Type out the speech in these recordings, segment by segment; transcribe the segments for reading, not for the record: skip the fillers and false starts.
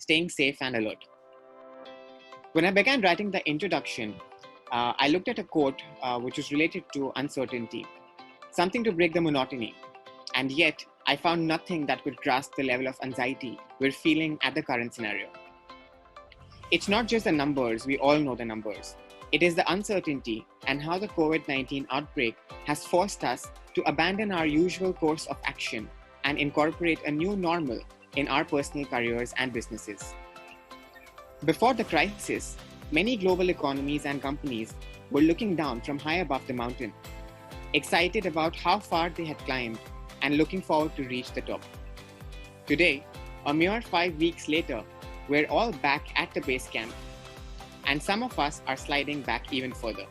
staying safe and alert. When I began writing the introduction, I looked at a quote which was related to uncertainty, something to break the monotony. And yet, I found nothing that could grasp the level of anxiety we're feeling at the current scenario. It's not just the numbers, we all know the numbers. It is the uncertainty and how the COVID-19 outbreak has forced us to abandon our usual course of action and incorporate a new normal in our personal careers and businesses. Before the crisis, many global economies and companies were looking down from high above the mountain, excited about how far they had climbed and looking forward to reach the top. Today, a mere 5 weeks later, we're all back at the base camp, and some of us are sliding back even further.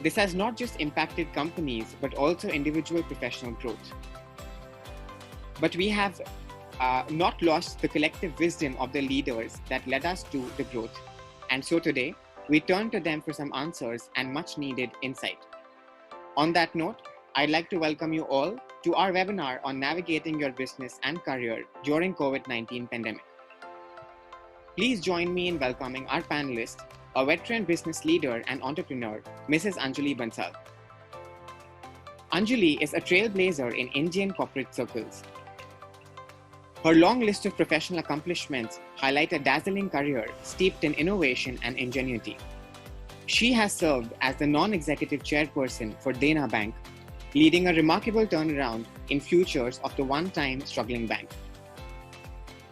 This has not just impacted companies, but also individual professional growth. But we have not lost the collective wisdom of the leaders that led us to the growth. And so today, we turn to them for some answers and much needed insight. On that note, I'd like to welcome you all to our webinar on navigating your business and career during COVID-19 pandemic. Please join me in welcoming our panelist, a veteran business leader and entrepreneur, Mrs. Anjali Bansal. Anjali is a trailblazer in Indian corporate circles. Her long list of professional accomplishments highlight a dazzling career steeped in innovation and ingenuity. She has served as the non-executive chairperson for Dena Bank, leading a remarkable turnaround in futures of the one-time struggling bank.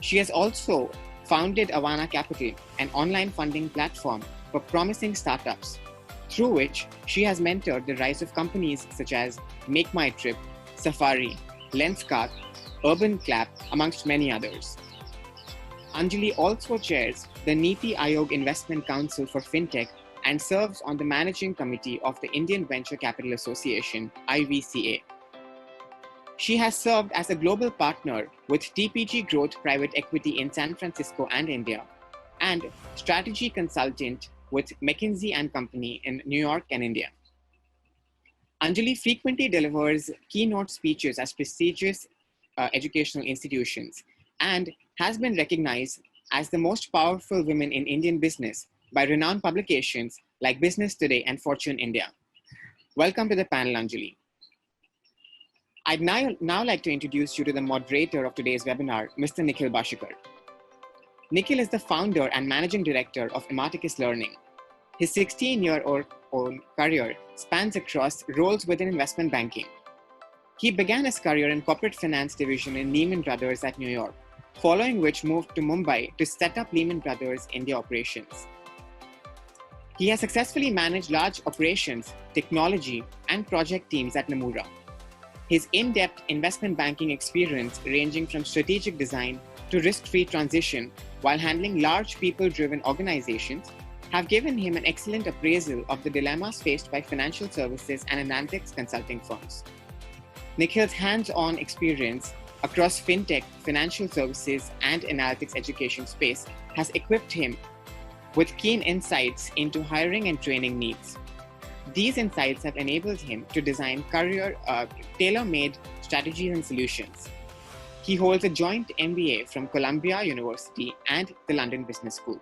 She has also founded Avana Capital, an online funding platform for promising startups, through which she has mentored the rise of companies such as Make My Trip, Safari, Lenskart, Urban Clap, amongst many others. Anjali also chairs the Niti Aayog Investment Council for FinTech and serves on the managing committee of the Indian Venture Capital Association, IVCA. She has served as a global partner with TPG Growth Private Equity in San Francisco and India, and strategy consultant with McKinsey & Company in New York and India. Anjali frequently delivers keynote speeches at prestigious educational institutions and has been recognized as the most powerful women in Indian business by renowned publications like Business Today and Fortune India. Welcome to the panel, Anjali. I'd now like to introduce you to the moderator of today's webinar, Mr. Nikhil Bashikar. Nikhil is the founder and managing director of Ematicus Learning. His 16-year-old career spans across roles within investment banking. He began his career in corporate finance division in Lehman Brothers at New York, following which moved to Mumbai to set up Lehman Brothers India operations. He has successfully managed large operations, technology, and project teams at Nomura. His in-depth investment banking experience ranging from strategic design to risk-free transition while handling large people-driven organizations have given him an excellent appraisal of the dilemmas faced by financial services and analytics consulting firms. Nikhil's hands-on experience across fintech, financial services, and analytics education space has equipped him with keen insights into hiring and training needs. These insights have enabled him to design tailor-made strategies and solutions. He holds a joint MBA from Columbia University and the London Business School.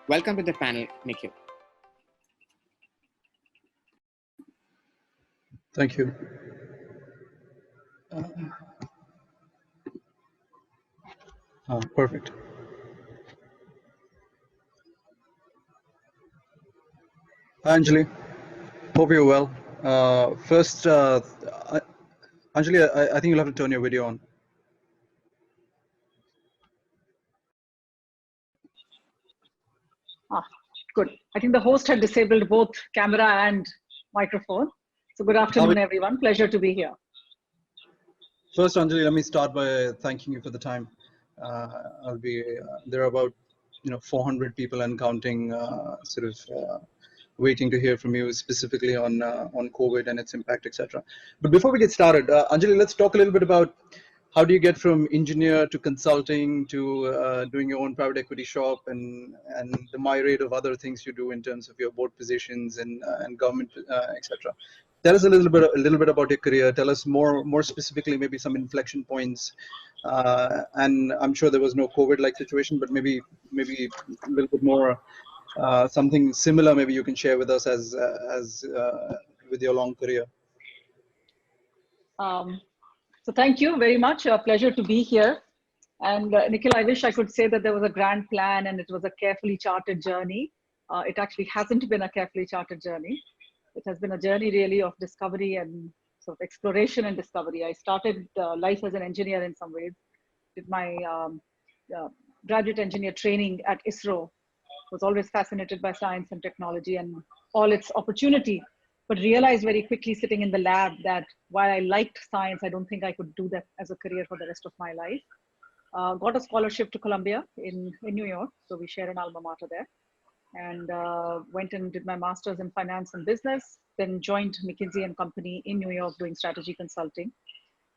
Welcome to the panel, Nikhil. Thank you. Perfect. Hi, Anjali. Hope you're well. First, Anjali, I think you'll have to turn your video on. Good. I think the host had disabled both camera and microphone. So good afternoon, everyone. Pleasure to be here. First, Anjali, let me start by thanking you for the time. There are about 400 people and counting, waiting to hear from you specifically on COVID and its impact, etc. But before we get started, Anjali, let's talk a little bit about how do you get from engineer to consulting to doing your own private equity shop and the myriad of other things you do in terms of your board positions and government, etc. Tell us a little bit about your career. Tell us more specifically, maybe some inflection points And I'm sure there was no COVID-like situation, but maybe a little bit more something similar. Maybe you can share with us as with your long career. So thank you very much. A pleasure to be here. And Nikhil, I wish I could say that there was a grand plan and it was a carefully charted journey. It actually hasn't been a carefully charted journey. It has been a journey really of discovery and sort of exploration and discovery. I started life as an engineer in some ways. Did my graduate engineer training at ISRO. Was always fascinated by science and technology and all its opportunity, but realized very quickly sitting in the lab that while I liked science, I don't think I could do that as a career for the rest of my life. Got a scholarship to Columbia in New York. So we share an alma mater there. And went and did my master's in finance and business, then joined McKinsey & Company in New York doing strategy consulting.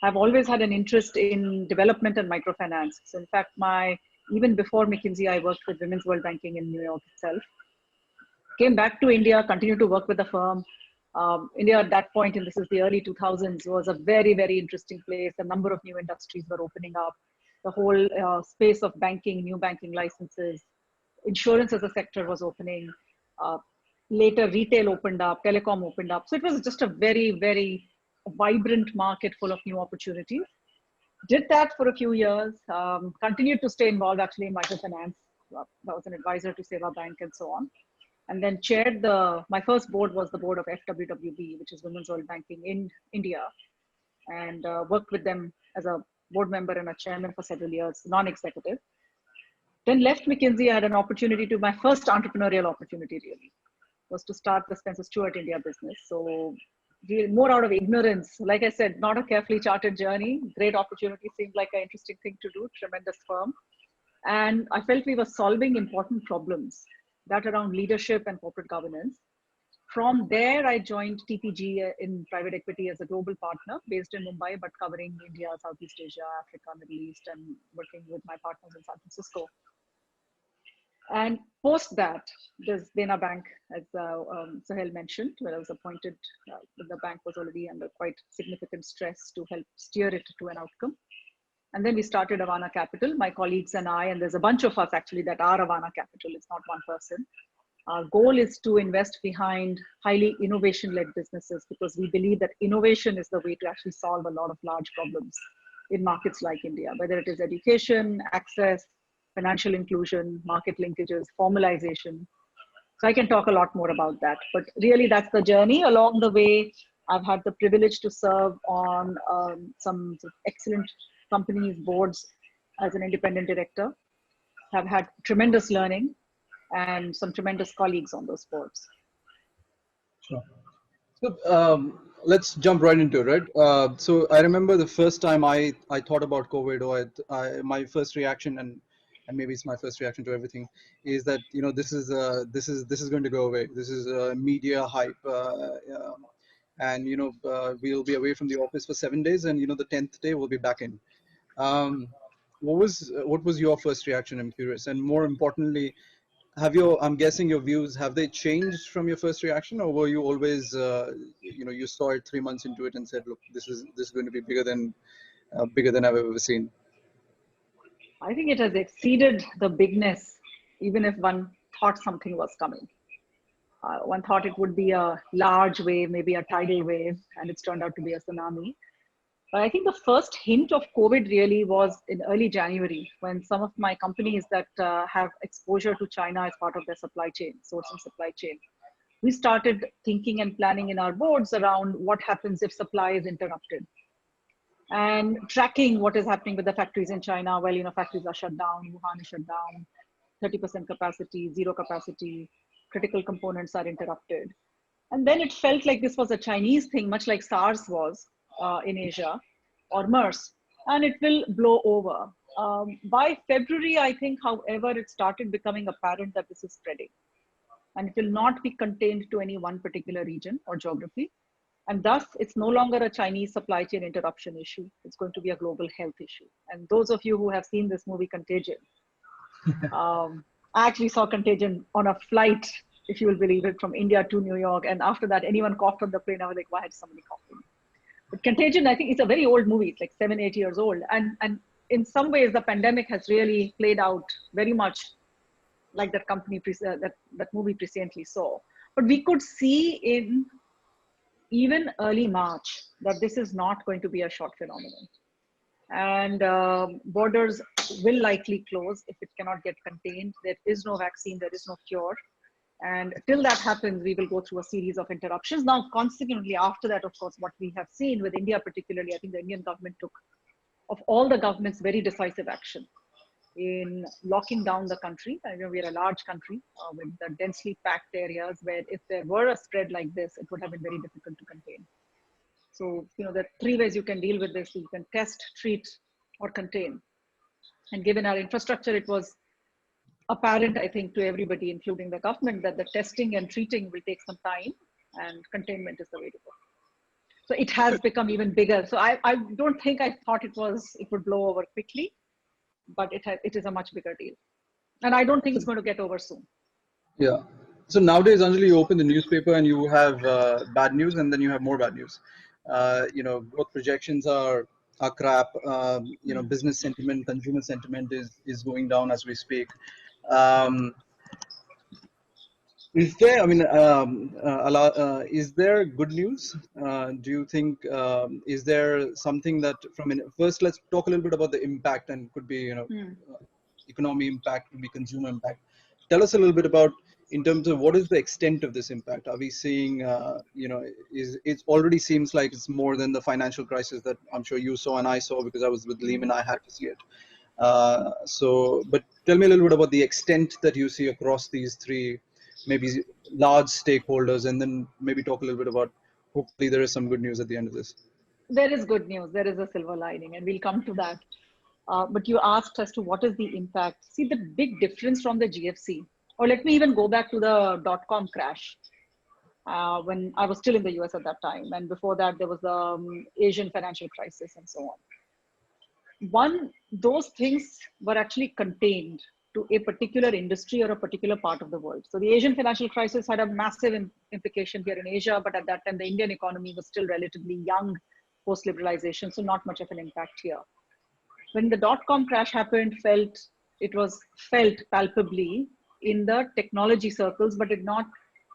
I've always had an interest in development and microfinance. So in fact, even before McKinsey, I worked with Women's World Banking in New York itself. Came back to India, continued to work with the firm. India at that point, and this is the early 2000s, was a very, very interesting place. A number of new industries were opening up. The whole space of banking, new banking licenses, insurance as a sector was opening. Later, retail opened up, telecom opened up. So it was just a very, very vibrant market full of new opportunities. Did that for a few years, continued to stay involved actually in microfinance. I was an advisor to Seva Bank and so on. And then chaired my first board was the board of FWWB, which is Women's World Banking in India, and worked with them as a board member and a chairman for several years, non-executive. Then left McKinsey. I had an opportunity my first entrepreneurial opportunity really was to start the Spencer Stuart India business. So more out of ignorance, like I said, not a carefully charted journey. Great opportunity, seemed like an interesting thing to do, tremendous firm. And I felt we were solving important problems that around leadership and corporate governance. From there, I joined TPG in private equity as a global partner based in Mumbai, but covering India, Southeast Asia, Africa, Middle East, and working with my partners in San Francisco. And post that, there's Dena Bank, as Sahel mentioned, where I was appointed. The bank was already under quite significant stress to help steer it to an outcome. And then we started Avana Capital, my colleagues and I, and there's a bunch of us actually that are Avana Capital. It's not one person. Our goal is to invest behind highly innovation-led businesses because we believe that innovation is the way to actually solve a lot of large problems in markets like India, whether it is education, access, financial inclusion, market linkages, formalization. So I can talk a lot more about that, but really that's the journey. Along the way, I've had the privilege to serve on some excellent companies' boards as an independent director. Have had tremendous learning and some tremendous colleagues on those boards. Sure. So let's jump right into it, right? So I remember the first time I thought about COVID, or my first reaction, and maybe it's my first reaction to everything, is that this is going to go away. This is media hype, and we'll be away from the office for 7 days, and the 10th day we'll be back in. What was your first reaction? I'm curious, and more importantly, I'm guessing your views, have they changed from your first reaction, or were you always you saw it 3 months into it and said, look, this is going to be bigger than I've ever seen? I think it has exceeded the bigness, even if one thought something was coming. One thought it would be a large wave, maybe a tidal wave, and it's turned out to be a tsunami. But I think the first hint of COVID really was in early January, when some of my companies that have exposure to China as part of their supply chain, sourcing supply chain, we started thinking and planning in our boards around what happens if supply is interrupted. And tracking what is happening with the factories in China. Well, factories are shut down, Wuhan is shut down, 30% capacity, zero capacity, critical components are interrupted. And then it felt like this was a Chinese thing, much like SARS was in Asia, or MERS, and it will blow over. By February, I think, however, it started becoming apparent that this is spreading. And it will not be contained to any one particular region or geography. And thus, it's no longer a Chinese supply chain interruption issue. It's going to be a global health issue. And those of you who have seen this movie, Contagion, I actually saw Contagion on a flight, if you will believe it, from India to New York. And after that, anyone coughed on the plane, I was like, why is somebody coughing? But Contagion, I think it's a very old movie. It's like 7, 8 years old. And in some ways, the pandemic has really played out very much like that that movie presciently saw. But we could see in even early March that this is not going to be a short phenomenon. And borders will likely close if it cannot get contained. There is no vaccine, there is no cure. And till that happens, we will go through a series of interruptions. Now, consequently, after that, of course, what we have seen with India particularly, I think the Indian government took, of all the governments, very decisive action in locking down the country. I know we are a large country with the densely packed areas where if there were a spread like this, it would have been very difficult to contain. So, there are three ways you can deal with this. You can test, treat, or contain. And given our infrastructure, it was apparent, I think, to everybody, including the government, that the testing and treating will take some time, and containment is the way to go. So it has become even bigger. So I don't think I thought it would blow over quickly, but it is a much bigger deal. And I don't think it's going to get over soon. Yeah. So nowadays, Anjali, you open the newspaper and you have bad news, and then you have more bad news. Growth projections are crap. Business sentiment, consumer sentiment is going down as we speak. Is there? I mean, is there good news? Do you think is there something that first? Let's talk a little bit about the impact, and could be economy impact, could be consumer impact. Tell us a little bit about, in terms of what is the extent of this impact. Are we seeing? It already seems like it's more than the financial crisis that I'm sure you saw and I saw, because I was with Lehman. I had to see it. But tell me a little bit about the extent that you see across these three, maybe large stakeholders, and then maybe talk a little bit about, hopefully there is some good news at the end of this. There is good news. There is a silver lining, and we'll come to that. But you asked as to what is the impact. See, the big difference from the GFC, or let me even go back to the dot-com crash when I was still in the US at that time. And before that, there was the Asian financial crisis and so on. Those things were actually contained to a particular industry or a particular part of the world. So the Asian financial crisis had a massive implication here in Asia, but at that time, the Indian economy was still relatively young post-liberalization, so not much of an impact here. When the dot-com crash happened, it was felt palpably in the technology circles, but did not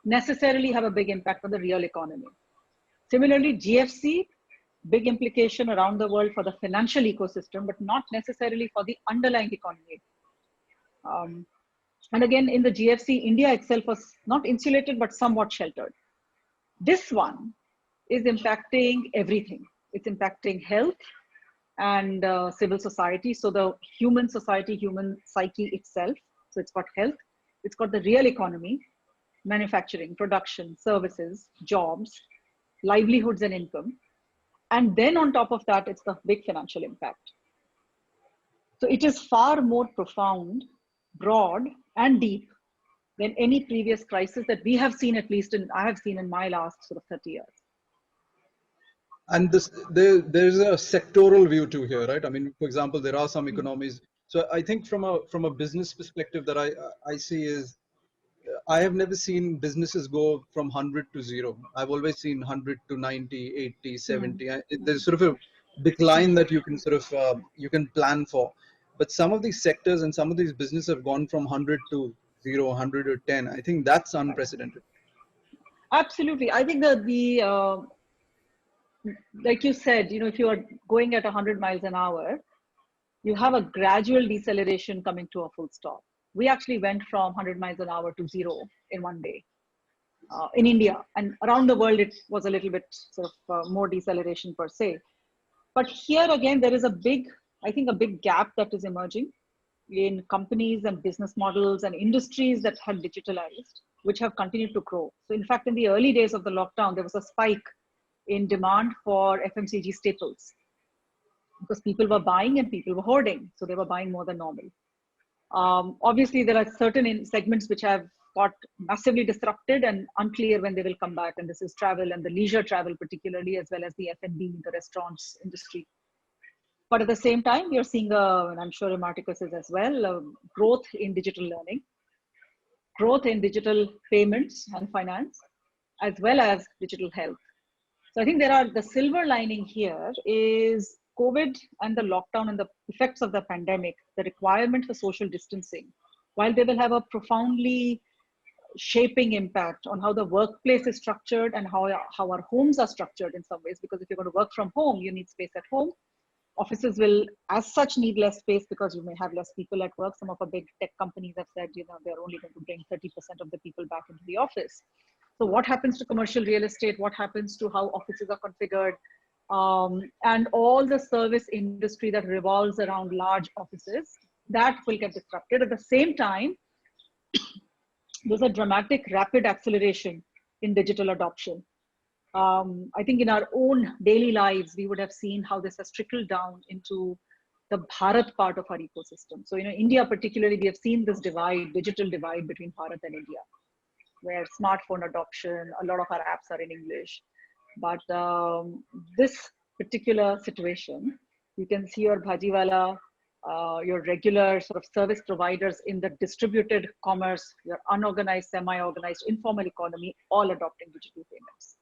necessarily have a big impact on the real economy. Similarly, GFC, big implication around the world for the financial ecosystem, but not necessarily for the underlying economy. And again, in the GFC, India itself was not insulated, but somewhat sheltered. This one is impacting everything. It's impacting health and civil society. So the human society, human psyche itself. So it's got health, it's got the real economy, manufacturing, production, services, jobs, livelihoods and income. And then on top of that, it's the big financial impact. So it is far more profound, broad and deep than any previous crisis that we have seen, at least I have seen in my last sort of 30 years. And there's a sectoral view too here, right? I mean, for example, there are some economies. So I think from a business perspective that I see is, I have never seen businesses go from 100 to 0. I've always seen 100 to 90, 80, 70. There's sort of a decline that you can you can plan for. But some of these sectors and some of these businesses have gone from 100 to 0, 100 to 10. I think that's unprecedented. Absolutely. I think that like you said, if you are going at 100 miles an hour, you have a gradual deceleration coming to a full stop. We actually went from 100 miles an hour to 0 in one day in India. And around the world, it was a little bit more deceleration per se. But here again, there is a big gap that is emerging in companies and business models and industries that had digitalized, which have continued to grow. So in fact, in the early days of the lockdown, there was a spike in demand for FMCG staples because people were buying and people were hoarding. So they were buying more than normal. Obviously, there are certain segments which have got massively disrupted and unclear when they will come back. And this is travel and the leisure travel particularly, as well as the F&B, the restaurants industry. But at the same time, we are seeing, and I'm sure Marticus is as well, growth in digital learning, growth in digital payments and finance, as well as digital health. So I think the silver lining here is COVID and the lockdown and the effects of the pandemic, the requirement for social distancing, while they will have a profoundly shaping impact on how the workplace is structured and how our homes are structured in some ways, because if you're going to work from home, you need space at home. Offices will as such need less space because you may have less people at work. Some of the big tech companies have said, they're only going to bring 30% of the people back into the office. So what happens to commercial real estate? What happens to how offices are configured? And all the service industry that revolves around large offices, that will get disrupted. At the same time, there's a dramatic, rapid acceleration in digital adoption. I think in our own daily lives, we would have seen how this has trickled down into the Bharat part of our ecosystem. So, India particularly, we have seen this divide, digital divide between Bharat and India, where smartphone adoption, a lot of our apps are in English. But this particular situation, you can see your bhajiwala, your regular sort of service providers in the distributed commerce, your unorganized, semi-organized, informal economy, all adopting digital payments.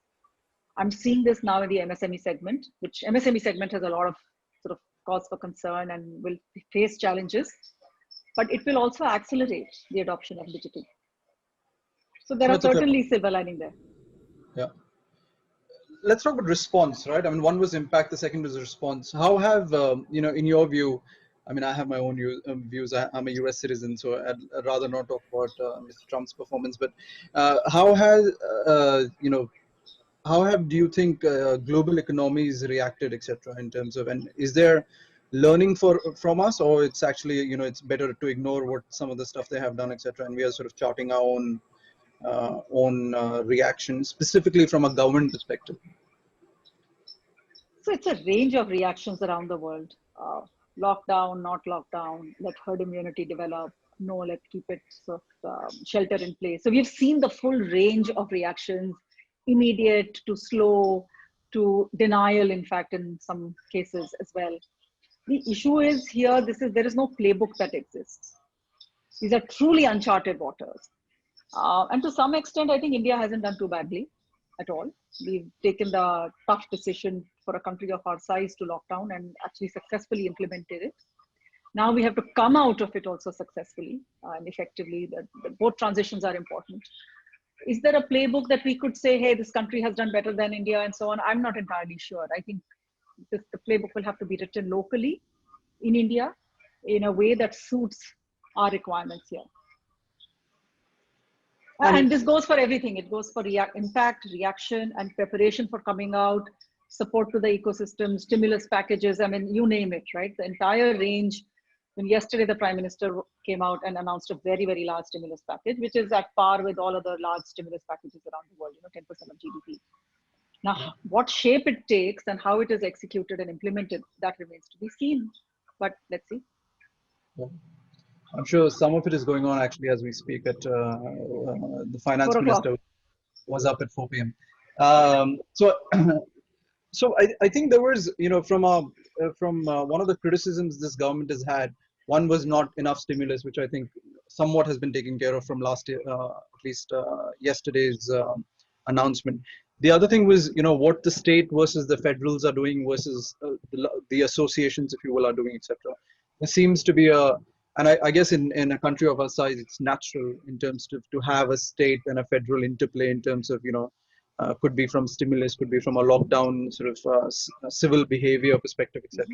I'm seeing this now in the MSME segment, which MSME segment has a lot of sort of cause for concern and will face challenges, but it will also accelerate the adoption of digital. So there are certainly silver lining there. Yeah. Let's talk about response, right? I mean, one was impact, the second was response. How have, in your view, I mean, I have my own views. I'm a US citizen, so I'd rather not talk about Mr. Trump's performance, but how do you think global economies reacted, etc., in terms of, and is there learning from us, or it's actually, it's better to ignore what some of the stuff they have done, etc., and we are sort of charting our own reaction, specifically from a government perspective? So it's a range of reactions around the world. Lockdown, not lockdown, let herd immunity develop, no, let's keep it sort of shelter in place. So we've seen the full range of reactions, immediate to slow to denial, in fact, in some cases as well. The issue is here, there is no playbook that exists. These are truly uncharted waters. And to some extent, I think India hasn't done too badly at all. We've taken the tough decision for a country of our size to lock down and actually successfully implemented it. Now we have to come out of it also successfully and effectively. Both transitions are important. Is there a playbook that we could say, hey, this country has done better than India and so on? I'm not entirely sure. I think the playbook will have to be written locally in India in a way that suits our requirements here. And this goes for everything. It goes for impact, reaction, and preparation for coming out, support to the ecosystem, stimulus packages. I mean, you name it, right? The entire range. When yesterday the Prime Minister came out and announced a very, very large stimulus package, which is at par with all other large stimulus packages around the world, 10% of GDP. Now, what shape it takes and how it is executed and implemented, that remains to be seen. But let's see. Yeah. I'm sure some of it is going on actually as we speak. At the finance minister was up at 4 p.m. So I think there was, from one of the criticisms this government has had, one was not enough stimulus, which I think somewhat has been taken care of from last year, at least yesterday's announcement. The other thing was, what the state versus the federals are doing versus the associations, if you will, are doing, etc. There seems to be and I guess in a country of our size, it's natural in terms of to have a state and a federal interplay in terms of, could be from stimulus, could be from a lockdown sort of civil behavior perspective, etc.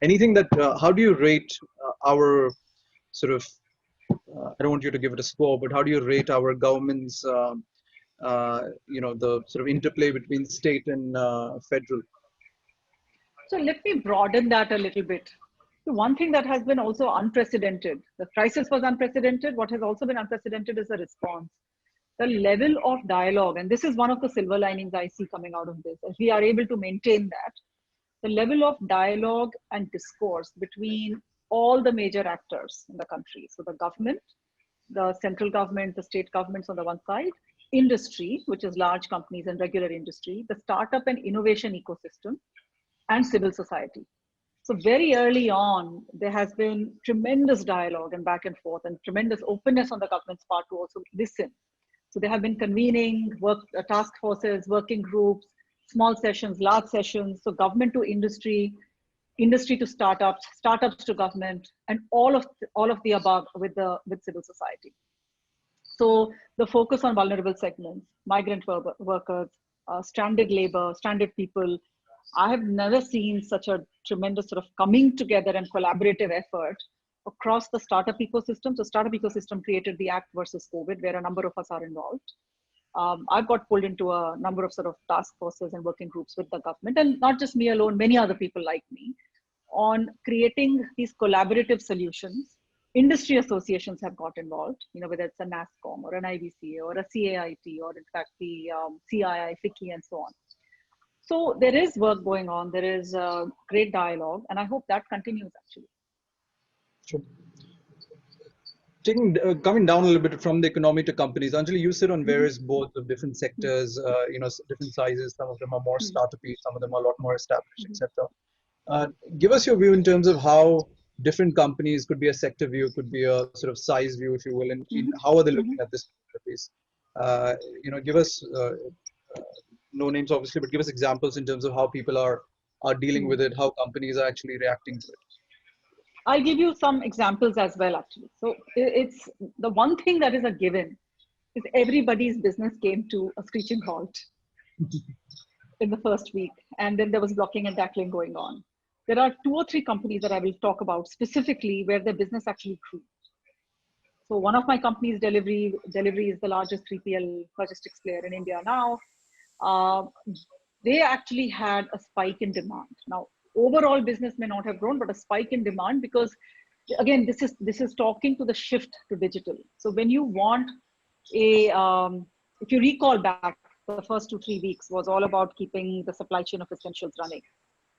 Anything that, how do you rate our sort of, I don't want you to give it a score, but how do you rate our government's, the sort of interplay between state and federal? So let me broaden that a little bit. So one thing that has been also unprecedented, the crisis was unprecedented. What has also been unprecedented is the response. The level of dialogue, and this is one of the silver linings I see coming out of this, if we are able to maintain that, the level of dialogue and discourse between all the major actors in the country. So the government, the central government, the state governments on the one side, industry, which is large companies and regular industry, the startup and innovation ecosystem, and civil society. So very early on, there has been tremendous dialogue and back and forth and tremendous openness on the government's part to also listen. So they have been convening task forces, working groups, small sessions, large sessions. So government to industry industry to startups, startups to government, and all of the above with civil society. So the focus on vulnerable segments, migrant workers, stranded labor, stranded people. I have never seen such a tremendous sort of coming together and collaborative effort across the startup ecosystem. So startup ecosystem created the Act versus COVID, where a number of us are involved. I've got pulled into a number of sort of task forces and working groups with the government, and not just me alone, many other people like me, on creating these collaborative solutions. Industry associations have got involved, whether it's a NASSCOM or an IBCA or a CAIT, or in fact the CII, FICCI, and so on. So there is work going on. There is great dialogue, and I hope that continues actually. Sure. Coming down a little bit from the economy to companies, Anjali, you sit on various boards of different sectors, different sizes. Some of them are more startup-y, some of them are a lot more established, etc. Give us your view in terms of how different companies, could be a sector view, could be a sort of size view, if you will, and how are they looking at this piece? Give us no names obviously, but give us examples in terms of how people are dealing with it, how companies are actually reacting to it. I'll give you some examples as well, actually. So it's the one thing that is a given is everybody's business came to a screeching halt in the first week, and then there was blocking and tackling going on. There are 2 or 3 companies that I will talk about specifically where their business actually grew. So one of my companies, Delivery is the largest 3PL logistics player in India now. They actually had a spike in demand. Now, overall business may not have grown, but a spike in demand because, again, this is talking to the shift to digital. So when you want if you recall back, the first 2-3 weeks was all about keeping the supply chain of essentials running,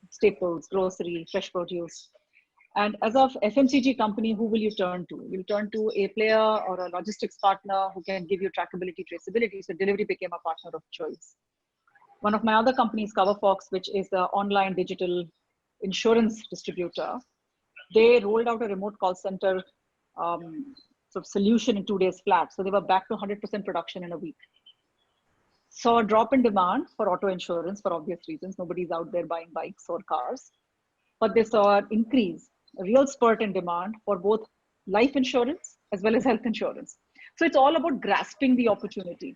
staples, grocery, fresh produce. And as of FMCG company, who will you turn to? You'll turn to a player or a logistics partner who can give you trackability, traceability. So Delivery became a partner of choice. One of my other companies, CoverFox, which is the online digital insurance distributor, they rolled out a remote call center sort of solution in 2 days flat. So they were back to 100% production in a week. Saw a drop in demand for auto insurance for obvious reasons. Nobody's out there buying bikes or cars. But they saw an increase, a real spurt in demand for both life insurance as well as health insurance. So it's all about grasping the opportunity.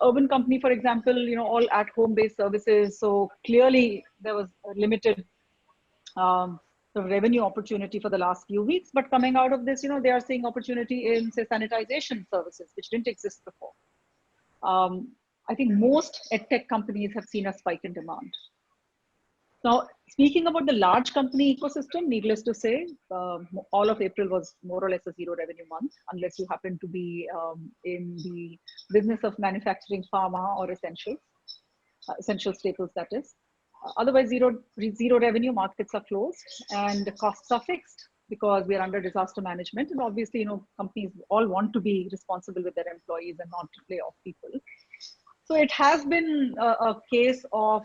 Urban Company, for example, all at-home based services. So clearly there was a limited revenue opportunity for the last few weeks. But coming out of this, they are seeing opportunity in, say, sanitization services, which didn't exist before. I think most edtech companies have seen a spike in demand. Now, speaking about the large company ecosystem, needless to say, all of April was more or less a zero revenue month, unless you happen to be in the business of manufacturing pharma or essential staples, that is. Otherwise, zero revenue, markets are closed and the costs are fixed because we are under disaster management. And obviously, companies all want to be responsible with their employees and not to lay off people. So it has been a case of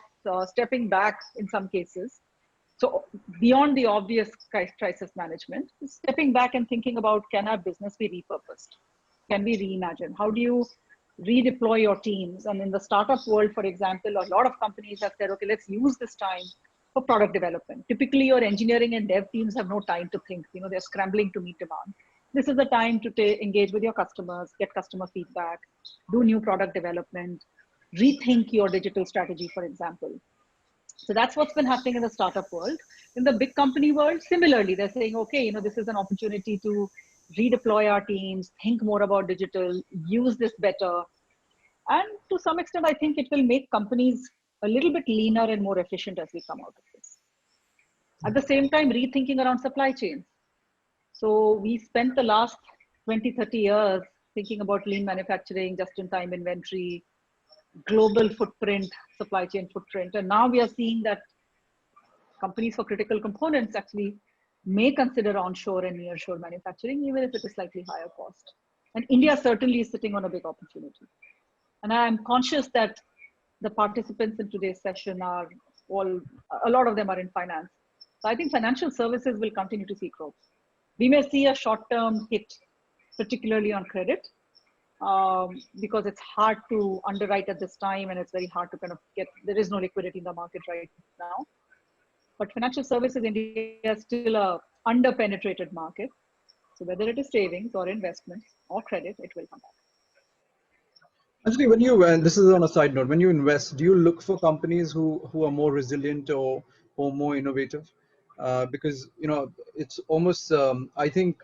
stepping back in some cases. So beyond the obvious crisis management, stepping back and thinking about, can our business be repurposed? Can we reimagine? How do you redeploy your teams? And in the startup world, for example, a lot of companies have said, okay, let's use this time for product development. Typically, your engineering and dev teams have no time to think. They're scrambling to meet demand. This is the time to engage with your customers, get customer feedback, do new product development, rethink your digital strategy, for example. So that's what's been happening in the startup world. In the big company world, similarly, they're saying, okay, this is an opportunity to redeploy our teams, think more about digital, use this better. And to some extent, I think it will make companies a little bit leaner and more efficient as we come out of this. At the same time, rethinking around supply chains. So we spent the last 20, 30 years thinking about lean manufacturing, just-in-time inventory, global footprint, supply chain footprint. And now we are seeing that companies for critical components actually may consider onshore and nearshore manufacturing, even if it is slightly higher cost. And India certainly is sitting on a big opportunity. And I'm conscious that the participants in today's session are a lot of them are in finance. So I think financial services will continue to see growth. We may see a short-term hit, particularly on credit, because it's hard to underwrite at this time and it's very hard to there is no liquidity in the market right now. But financial services in India is still a under-penetrated market. So whether it is savings or investments or credit, it will come back. Actually, when you, and this is on a side note, when you invest, do you look for companies who are more resilient or more innovative? Because it's almost I think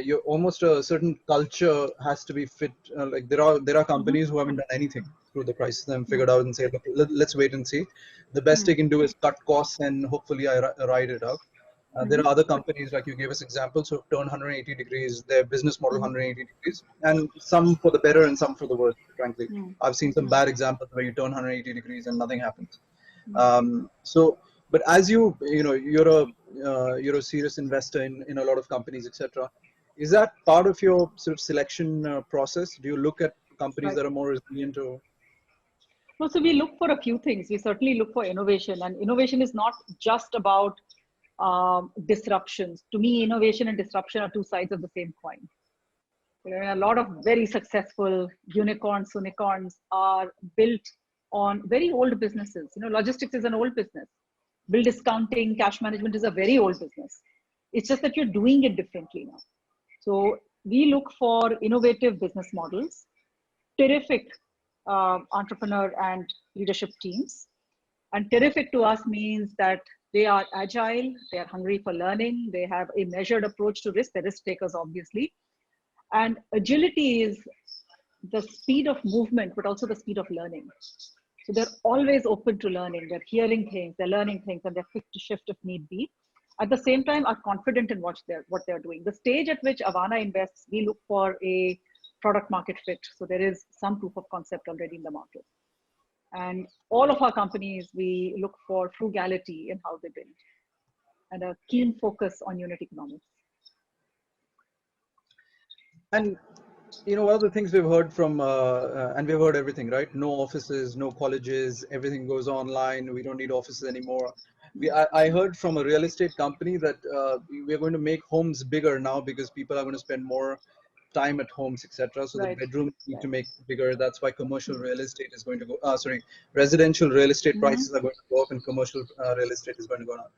you're almost a certain culture has to be fit. Like there are Mm-hmm. companies who haven't done anything through the crisis and figured Mm-hmm. out and say, look, let's wait and see. The best they can do is cut costs and hopefully ride it out. There Mm-hmm. are other companies, like you gave us examples, who have turned 180 degrees, their business model Mm-hmm. 180 degrees, and some for the better and some for the worse, frankly. Mm-hmm. I've seen some bad examples where you turn 180 degrees and nothing happens. Mm-hmm. But as you're a serious investor in a lot of companies, etc. Is that part of your sort of selection process? Do you look at companies Right. that are more resilient or? No, so we look for a few things. We certainly look for innovation, and innovation is not just about disruptions. To me, innovation and disruption are two sides of the same coin. There are a lot of very successful unicorns are built on very old businesses. Logistics is an old business. Bill discounting, cash management is a very old business. It's just that you're doing it differently now. So we look for innovative business models, terrific entrepreneur and leadership teams. And terrific to us means that they are agile, they are hungry for learning, they have a measured approach to risk, they're risk takers, obviously. And agility is the speed of movement, but also the speed of learning. So they're always open to learning. They're hearing things, they're learning things, and they're quick to shift if need be. At the same time, are confident in what they're doing. The stage at which Avana invests, we look for a product market fit. So there is some proof of concept already in the market. And all of our companies, we look for frugality in how they build and a keen focus on unit economics. And one of the things we've heard from, and we've heard everything, right? No offices, no colleges, everything goes online. We don't need offices anymore. I heard from a real estate company that we're going to make homes bigger now because people are going to spend more time at homes, etc. So the Right. bedrooms need to Right. make bigger. That's why commercial real estate is going to go. Residential real estate Mm-hmm. prices are going to go up, and commercial real estate is going to go down.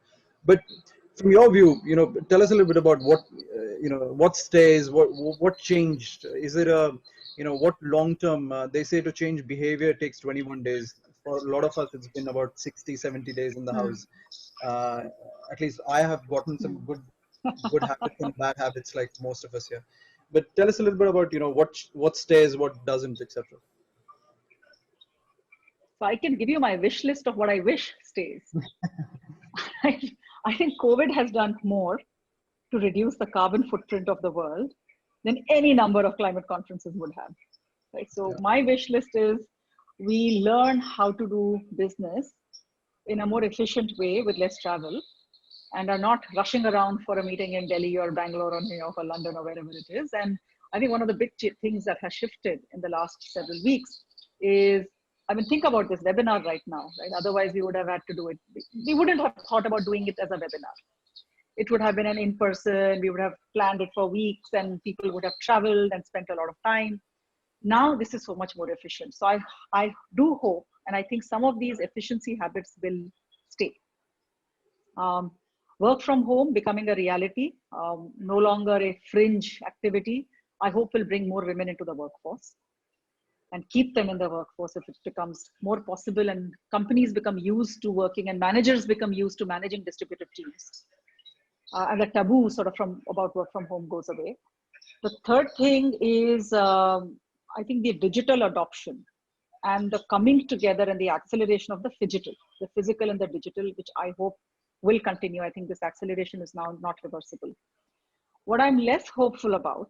But from your view, tell us a little bit about what stays, what changed. Is it what long term? They say to change behavior takes 21 days. For a lot of us, it's been about 60, 70 days in the house. At least I have gotten some good habits and bad habits, like most of us here. But tell us a little bit about what stays, what doesn't, etc. So I can give you my wish list of what I wish stays. I think COVID has done more to reduce the carbon footprint of the world than any number of climate conferences would have. Right? So Yeah. my wish list is we learn how to do business in a more efficient way with less travel and are not rushing around for a meeting in Delhi or Bangalore or New York or London or wherever it is. And I think one of the big things that has shifted in the last several weeks is, think about this webinar right now, right? Otherwise we would have had to do it. We wouldn't have thought about doing it as a webinar. It would have been an in-person, we would have planned it for weeks and people would have traveled and spent a lot of time. Now this is so much more efficient. So I do hope, and I think some of these efficiency habits will stay. Work from home becoming a reality, no longer a fringe activity, I hope will bring more women into the workforce and keep them in the workforce if it becomes more possible and companies become used to working and managers become used to managing distributed teams. And the taboo sort of about work from home goes away. The third thing is, I think the digital adoption and the coming together and the acceleration of the physical and the digital, which I hope will continue. I think this acceleration is now not reversible. What I'm less hopeful about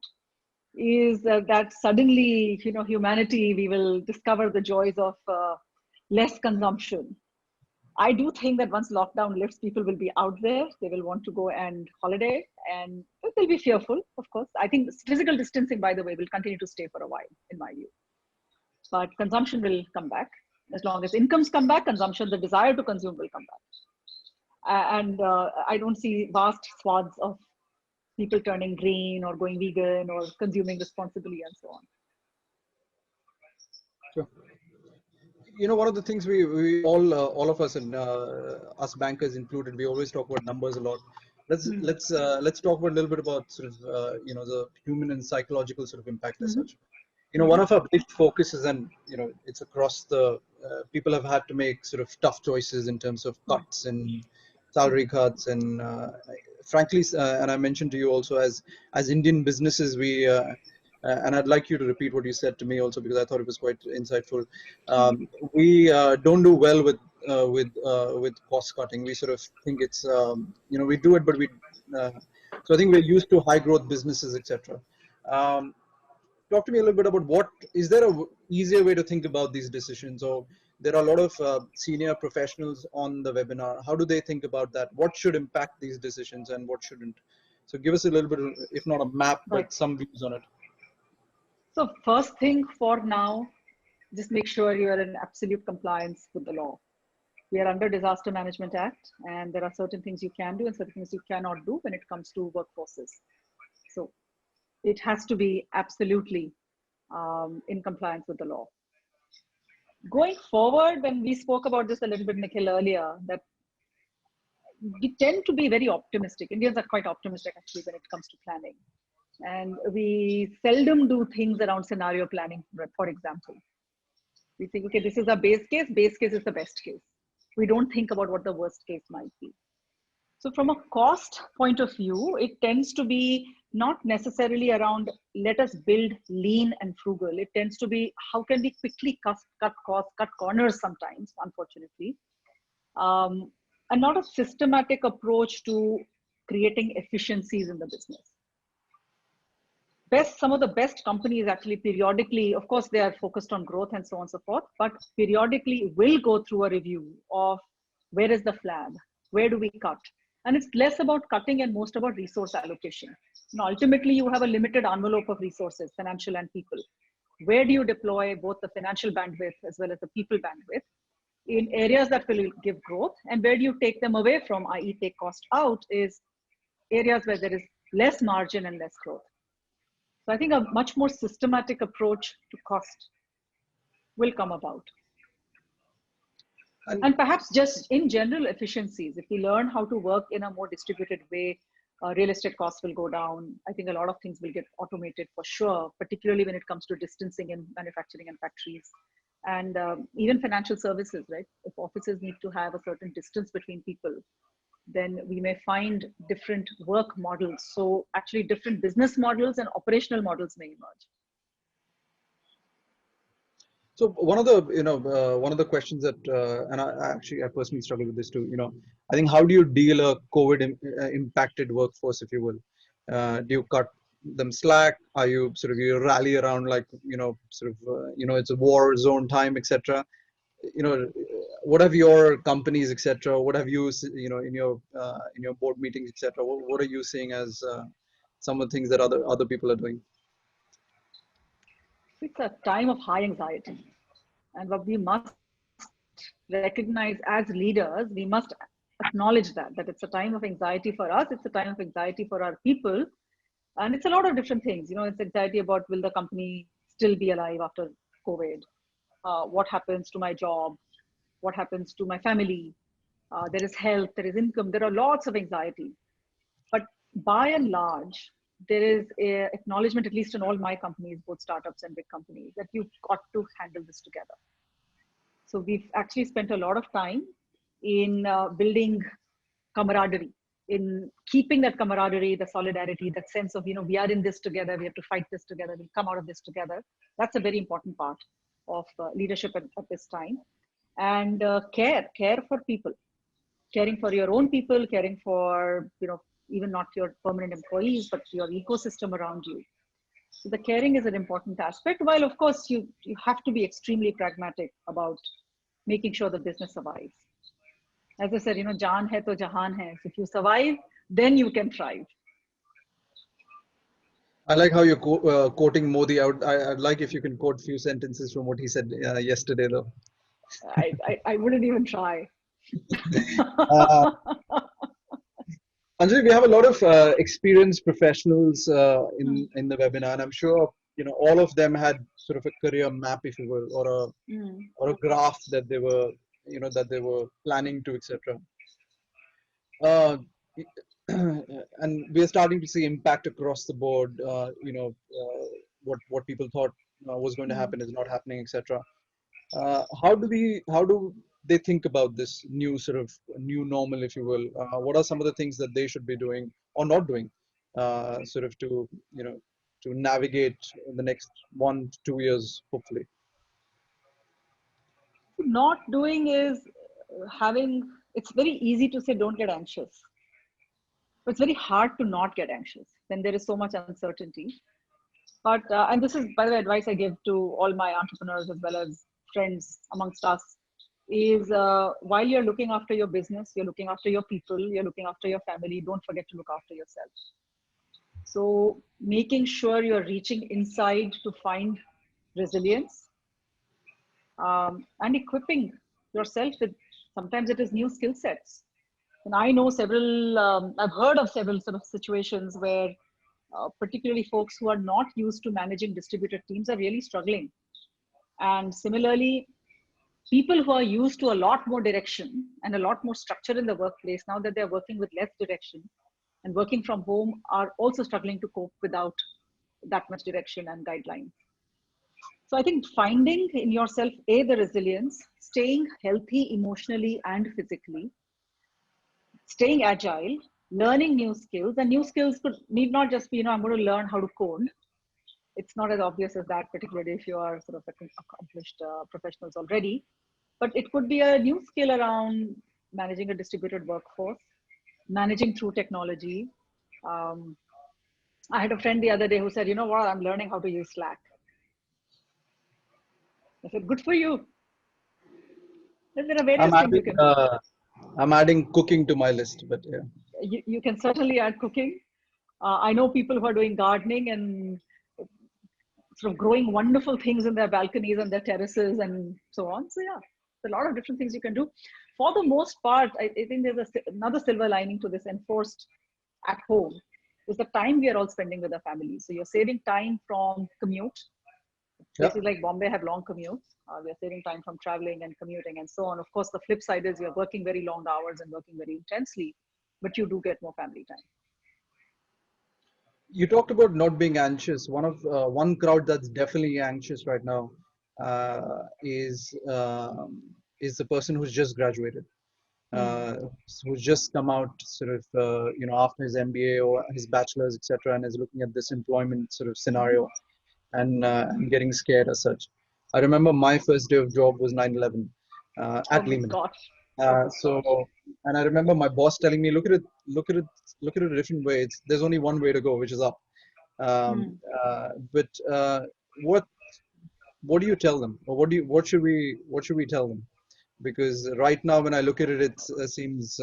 is that suddenly, humanity, we will discover the joys of less consumption. I do think that once lockdown lifts, people will be out there. They will want to go and holiday and they'll be fearful, of course. I think physical distancing, by the way, will continue to stay for a while, in my view. But consumption will come back. As long as incomes come back, consumption, the desire to consume will come back. And I don't see vast swaths of people turning green or going vegan or consuming responsibly and so on. Sure. one of the things we all of us, and us bankers included, we always talk about numbers a lot. Let's talk about a little bit about sort of the human and psychological sort of impact as such. One of our big focuses, and it's across the people have had to make sort of tough choices in terms of cuts and salary cuts, and frankly, and I mentioned to you also, as Indian businesses, we and I'd like you to repeat what you said to me also, because I thought it was quite insightful. We don't do well with cost cutting. We sort of think it's we do it, but we so I think we're used to high growth businesses, etc. Talk to me a little bit about is there a easier way to think about these decisions, or there are a lot of senior professionals on the webinar. How do they think about that? What should impact these decisions and what shouldn't? So give us a little bit of, if not a map, but some views on it. So first thing for now, just make sure you are in absolute compliance with the law. We are under Disaster Management Act, and there are certain things you can do and certain things you cannot do when it comes to workforces. So it has to be absolutely in compliance with the law. Going forward, when we spoke about this a little bit, Nikhil, earlier, that we tend to be very optimistic. Indians are quite optimistic actually when it comes to planning. And we seldom do things around scenario planning, for example. We think, okay, this is a base case is the best case. We don't think about what the worst case might be. So from a cost point of view, it tends to be not necessarily around, let us build lean and frugal. It tends to be, how can we quickly cut costs, cut corners sometimes, unfortunately. And not a systematic approach to creating efficiencies in the business. Some of the best companies actually periodically, of course, they are focused on growth and so on and so forth, but periodically will go through a review of where is the flag, where do we cut? And it's less about cutting and most about resource allocation. Ultimately, you have a limited envelope of resources, financial and people. Where do you deploy both the financial bandwidth as well as the people bandwidth in areas that will give growth? And where do you take them away from, i.e. take cost out, is areas where there is less margin and less growth. So I think a much more systematic approach to cost will come about. And perhaps just in general efficiencies, if we learn how to work in a more distributed way, real estate costs will go down. I think a lot of things will get automated for sure, particularly when it comes to distancing in manufacturing and factories. And even financial services, right? If offices need to have a certain distance between people, then we may find different work models. So actually different business models and operational models may emerge. So one of the questions that, and I personally struggle with this too, I think, how do you deal a COVID impacted workforce, if you will? Do you cut them slack? Are you you rally around like, it's a war zone time, etc.? What have your companies, etc., what have you, in your board meetings, etc., what are you seeing as some of the things that other people are doing? It's a time of high anxiety. And what we must recognize as leaders, we must acknowledge that it's a time of anxiety for us, it's a time of anxiety for our people. And it's a lot of different things. It's anxiety about, will the company still be alive after COVID? What happens to my job? What happens to my family? There is health, there is income, there are lots of anxiety. But by and large, there is a acknowledgement, at least in all my companies, both startups and big companies, that you've got to handle this together. So we've actually spent a lot of time in building camaraderie, in keeping that camaraderie, the solidarity, that sense of, we are in this together, we have to fight this together, we'll come out of this together. That's a very important part of leadership at this time. And care for people, caring for your own people, caring for, even not your permanent employees, but your ecosystem around you. So the caring is an important aspect, while of course you have to be extremely pragmatic about making sure the business survives. As I said, jaan hai to jahan hai. So if you survive, then you can thrive. I like how you're quoting Modi. I'd like if you can quote a few sentences from what he said yesterday, though. I wouldn't even try. Anjali, we have a lot of experienced professionals in the webinar, and I'm sure all of them had sort of a career map, if you will, or or a graph that they were, that they were planning to, etc. And we are starting to see impact across the board. What people thought was going to Mm. happen is not happening, etc. How do they think about this new sort of new normal, if you will? What are some of the things that they should be doing or not doing, sort of to to navigate in the next 1 to 2 years, hopefully? Not doing is having, it's very easy to say don't get anxious, but it's very hard to not get anxious when there is so much uncertainty. But, and this is, by the way, advice I give to all my entrepreneurs as well as friends amongst us, is while you're looking after your business, you're looking after your people, you're looking after your family, don't forget to look after yourself. So making sure you're reaching inside to find resilience, and equipping yourself with, sometimes it is new skill sets. And I know several, I've heard of several sort of situations where particularly folks who are not used to managing distributed teams are really struggling. And similarly, people who are used to a lot more direction and a lot more structure in the workplace, now that they're working with less direction and working from home, are also struggling to cope without that much direction and guidelines. So I think finding in yourself, A, the resilience, staying healthy emotionally and physically, staying agile, learning new skills, and new skills could need not just be, I'm going to learn how to code. It's not as obvious as that, particularly if you are sort of accomplished professionals already. But it could be a new skill around managing a distributed workforce, managing through technology. I had a friend the other day who said, you know what, I'm learning how to use Slack. I said, good for you. Then there are I'm various things you adding can do. I'm adding cooking to my list, but yeah. You can certainly add cooking. I know people who are doing gardening and sort of growing wonderful things in their balconies and their terraces and so on. So yeah, a lot of different things you can do. For the most part, I think there's another silver lining to this enforced at home is the time we are all spending with our families. So you're saving time from commute. Yeah. Places like Bombay have long commutes. We are saving time from traveling and commuting and so on. Of course, the flip side is you're working very long hours and working very intensely, but you do get more family time. You talked about not being anxious. One crowd that's definitely anxious right now is the person who's just graduated, who's just come out sort of after his MBA or his bachelor's, etc., and is looking at this employment sort of scenario and getting scared as such. I remember my first day of job was 9/11 Oh at my Lehman. gosh. And I remember my boss telling me, look at it a different way. There's only one way to go, which is up. But what do you tell them, or what should we tell them? Because right now, when I look at it, it seems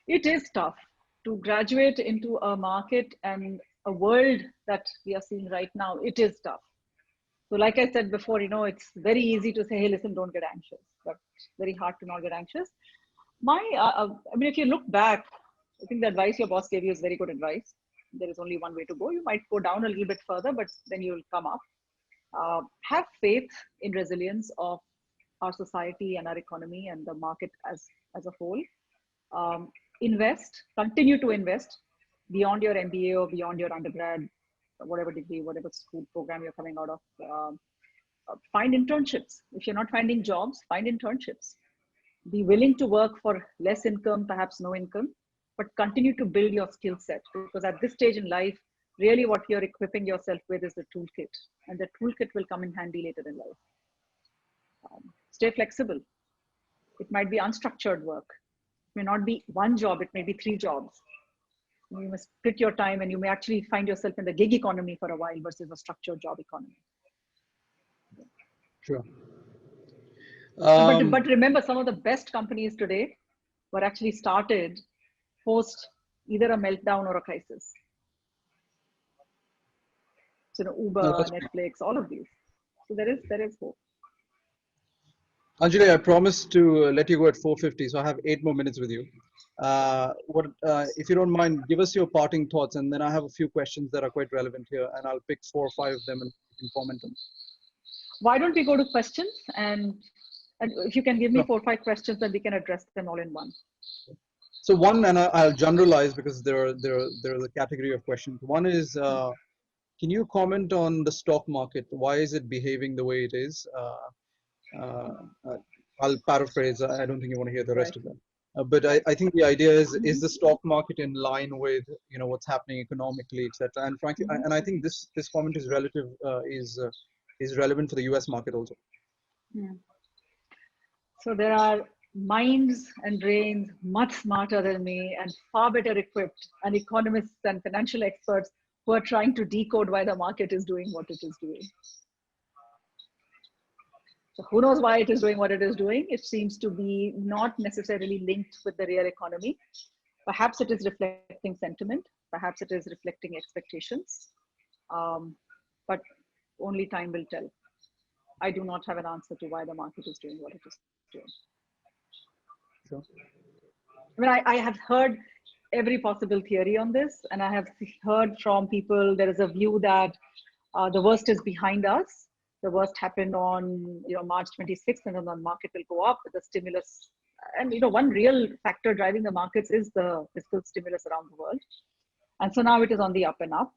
It is tough to graduate into a market and a world that we are seeing right now. It is tough. So like I said before, it's very easy to say, hey, listen, don't get anxious, but it's very hard to not get anxious. I mean, if you look back, I think the advice your boss gave you is very good advice. There is only one way to go. You might go down a little bit further, but then you'll come up. Have faith in resilience of our society and our economy and the market as a whole. Continue to invest beyond your MBA or beyond your undergrad, whatever degree, whatever school program you're coming out of. Find internships. If you're not finding jobs, find internships. Be willing to work for less income, perhaps no income, but continue to build your skill set, because at this stage in life, really what you're equipping yourself with is the toolkit, and the toolkit will come in handy later in life. Stay flexible. It might be unstructured work. It may not be one job, it may be 3 jobs. You must split your time, and you may actually find yourself in the gig economy for a while versus a structured job economy. sure. But remember, some of the best companies today were actually started post either a meltdown or a crisis. So Uber, Netflix, all of these. So there is hope. Anjali, I promised to let you go at 4:50, so I have 8 more minutes with you. If you don't mind, give us your parting thoughts, and then I have a few questions that are quite relevant here, and I'll pick 4 or 5 of them and comment them. why don't we go to questions, and if you can give me 4 or 5 questions, then we can address them all in one. So one, and I'll generalize because there's a category of questions. One is, can you comment on the stock market? Why is it behaving the way it is? I'll paraphrase. I don't think you want to hear the rest of them. But I think the idea is the stock market in line with what's happening economically, etc. And frankly, and I think this comment is is relevant for the US market also. So there are minds and brains much smarter than me and far better equipped, and economists and financial experts who are trying to decode why the market is doing what it is doing. So who knows why it is doing what it is doing? It seems to be not necessarily linked with the real economy. Perhaps it is reflecting sentiment. Perhaps it is reflecting expectations. But only time will tell. I do not have an answer to why the market is doing what it is doing. Sure. I mean, I have heard every possible theory on this, and I have heard from people, there is a view that the worst is behind us. The worst happened on March 26th, and then the market will go up with the stimulus. And one real factor driving the markets is the fiscal stimulus around the world. And so now it is on the up and up.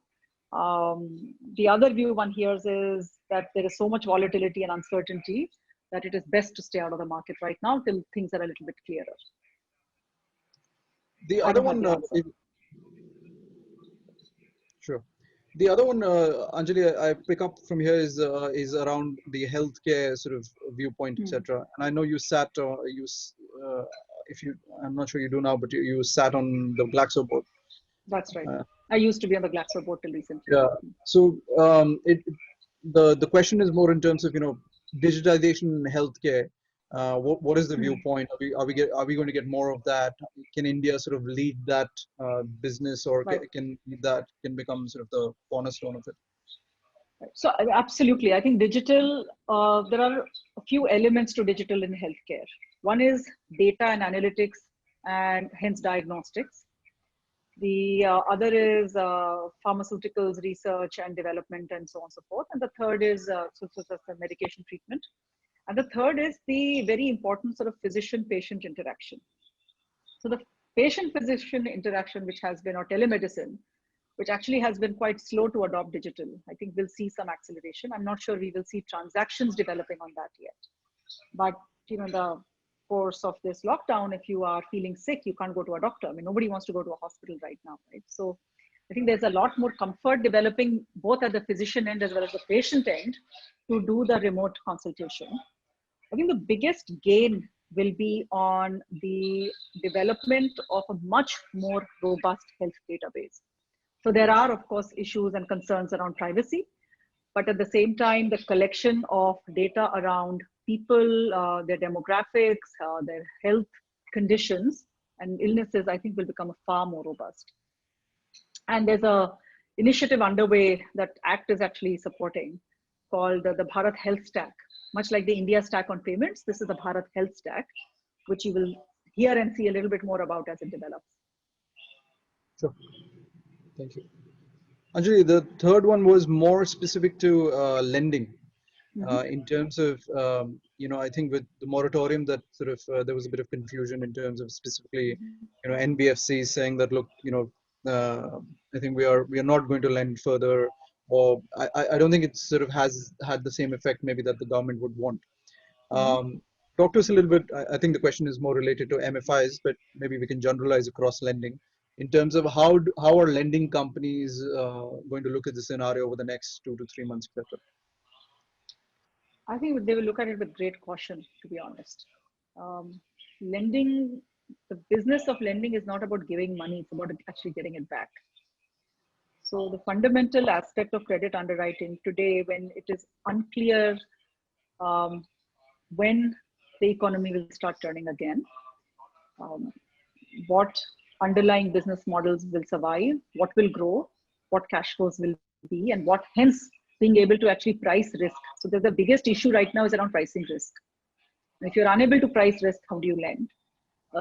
The other view one hears is that there is so much volatility and uncertainty that it is best to stay out of the market right now till things are a little bit clearer. The other one, sure. The other one, Anjali, I pick up from here is around the healthcare sort of viewpoint, etc. And I know you sat, I'm not sure you do now, but you sat on the Glaxo board. That's right. I used to be on the Glaxo board till recently. Yeah. So the question is more in terms of digitization in healthcare. What is the viewpoint? Are we going to get more of that? Can India sort of lead that business, or can become sort of the cornerstone of it? So absolutely, I think digital. There are a few elements to digital in healthcare. One is data and analytics, and hence diagnostics. The other is pharmaceuticals research and development, and so on and so forth. And the third is medication treatment. And the third is the very important sort of physician-patient interaction. So the patient-physician interaction, which has been, or telemedicine, which actually has been quite slow to adopt digital. I think we'll see some acceleration. I'm not sure we will see transactions developing on that yet. But the course of this lockdown, if you are feeling sick, you can't go to a doctor. I mean, nobody wants to go to a hospital right now, right? So I think there's a lot more comfort developing both at the physician end as well as the patient end to do the remote consultation. I think the biggest gain will be on the development of a much more robust health database. So there are, of course, issues and concerns around privacy, but at the same time, the collection of data around people, their demographics, their health conditions and illnesses, I think will become far more robust. And there's a initiative underway that ACT is actually supporting called the Bharat Health Stack. Much like the India Stack on payments, this is the Bharat Health Stack, which you will hear and see a little bit more about as it develops. Sure. Thank you. Anjali, the third one was more specific to lending. In terms of, I think with the moratorium that sort of, there was a bit of confusion in terms of specifically, NBFCs saying that, look, I think we are not going to lend further, or I don't think it sort of has had the same effect maybe that the government would want. Talk to us a little bit. I think the question is more related to MFIs, but maybe we can generalize across lending in terms of how are lending companies going to look at the scenario over the next 2 to 3 months, etc. I think they will look at it with great caution, to be honest. Lending, the business of lending is not about giving money, it's about actually getting it back. So the fundamental aspect of credit underwriting today, when it is unclear when the economy will start turning again, what underlying business models will survive, what will grow, what cash flows will be, and what hence being able to actually price risk. So the biggest issue right now is around pricing risk. And if you're unable to price risk, how do you lend?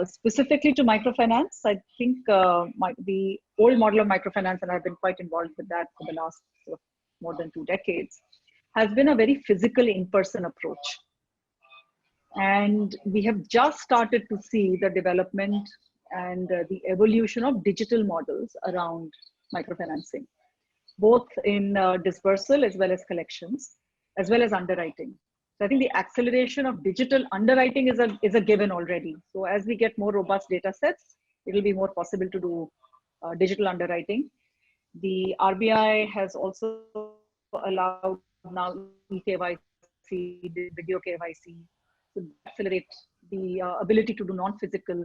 Specifically to microfinance, I think the old model of microfinance, and I've been quite involved with that for the last more than 2 decades, has been a very physical in-person approach. And we have just started to see the development and the evolution of digital models around microfinancing, both in dispersal as well as collections, as well as underwriting. So I think the acceleration of digital underwriting is a given already. So as we get more robust data sets, it will be more possible to do digital underwriting. The RBI has also allowed now eKYC, video KYC, to accelerate the ability to do non-physical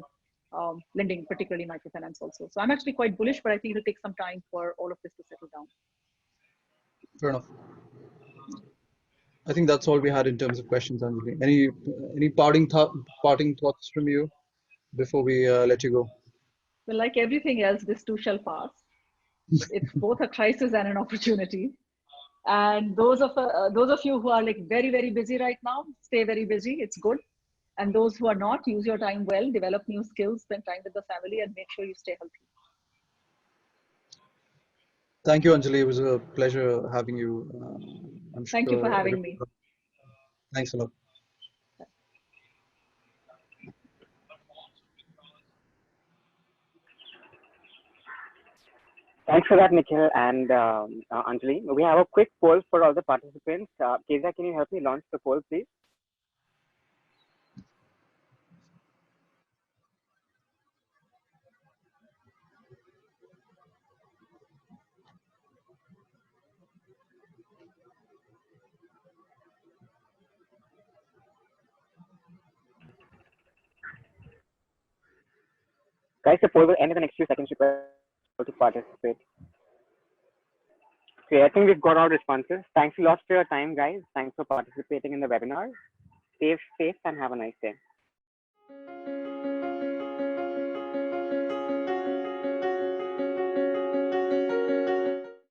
lending, particularly microfinance also. So I'm actually quite bullish, but I think it'll take some time for all of this to settle down. Fair enough. I think that's all we had in terms of questions, Anjali. Any parting thoughts from you before we let you go? Well, like everything else, this too shall pass. It's both a crisis and an opportunity. And those of you who are like very, very busy right now, stay very busy. It's good. And those who are not, use your time well, develop new skills, spend time with the family, and make sure you stay healthy. Thank you, Anjali. It was a pleasure having you. I'm sure. Thank you for having me. Thanks a lot. Thanks for that, Nikhil and Anjali. We have a quick poll for all the participants. Kezia, can you help me launch the poll, please? Guys, the poll will end in the next few seconds. To participate. Okay, I think we've got our responses. Thanks a lot for your time, guys. Thanks for participating in the webinar. Stay safe and have a nice day.